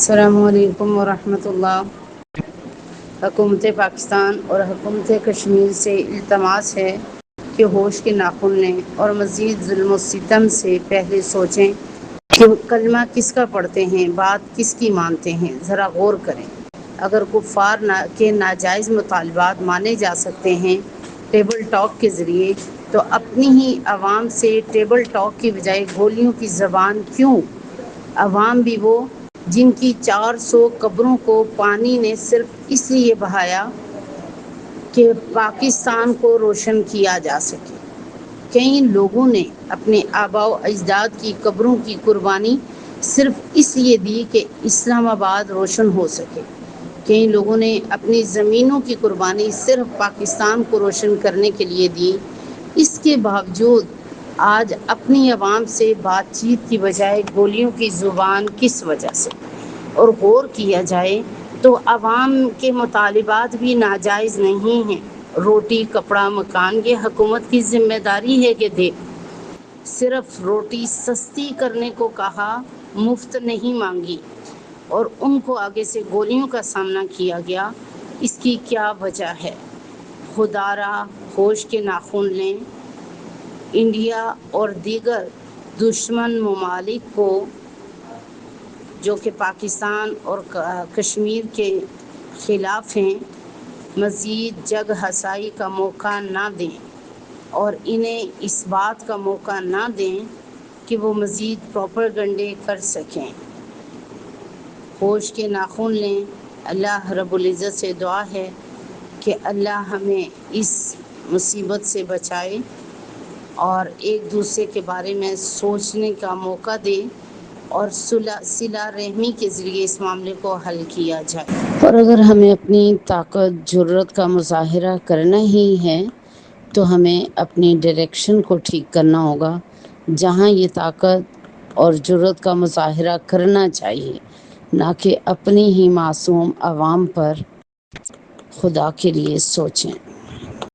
السلام علیکم ورحمۃ اللہ۔ حکومت پاکستان اور حکومت کشمیر سے التماس ہے کہ ہوش کے ناخن لیں اور مزید ظلم و ستم سے پہلے سوچیں کہ کلمہ کس کا پڑھتے ہیں، بات کس کی مانتے ہیں۔ ذرا غور کریں، اگر کفار کے ناجائز مطالبات مانے جا سکتے ہیں ٹیبل ٹاک کے ذریعے، تو اپنی ہی عوام سے ٹیبل ٹاک کی بجائے گولیوں کی زبان کیوں؟ عوام بھی وہ جن کی 400 قبروں کو پانی نے صرف اس لیے بہایا کہ پاکستان کو روشن کیا جا سکے۔ کئی لوگوں نے اپنے آباء و اجداد کی قبروں کی قربانی صرف اس لیے دی کہ اسلام آباد روشن ہو سکے۔ کئی لوگوں نے اپنی زمینوں کی قربانی صرف پاکستان کو روشن کرنے کے لیے دی۔ اس کے باوجود آج اپنی عوام سے بات چیت کی بجائے گولیوں کی زبان کس وجہ سے؟ اور غور کیا جائے تو عوام کے مطالبات بھی ناجائز نہیں ہیں۔ روٹی، کپڑا، مکان یہ حکومت کی ذمہ داری ہے کہ دے۔ صرف روٹی سستی کرنے کو کہا، مفت نہیں مانگی، اور ان کو آگے سے گولیوں کا سامنا کیا گیا۔ اس کی کیا وجہ ہے؟ خدا را ہوش کے ناخن لیں۔ انڈیا اور دیگر دشمن ممالک کو جو کہ پاکستان اور کشمیر کے خلاف ہیں، مزید جگ ہنسائی کا موقع نہ دیں اور انہیں اس بات کا موقع نہ دیں کہ وہ مزید پروپیگنڈے کر سکیں۔ ہوش کے ناخن لیں۔ اللہ رب العزت سے دعا ہے کہ اللہ ہمیں اس مصیبت سے بچائے اور ایک دوسرے کے بارے میں سوچنے کا موقع دے اور صلہ رحمی کے ذریعے اس معاملے کو حل کیا جائے۔ اور اگر ہمیں اپنی طاقت جرات کا مظاہرہ کرنا ہی ہے تو ہمیں اپنی ڈائریکشن کو ٹھیک کرنا ہوگا۔ جہاں یہ طاقت اور جرات کا مظاہرہ کرنا چاہیے، نہ کہ اپنی ہی معصوم عوام پر۔ خدا کے لیے سوچیں۔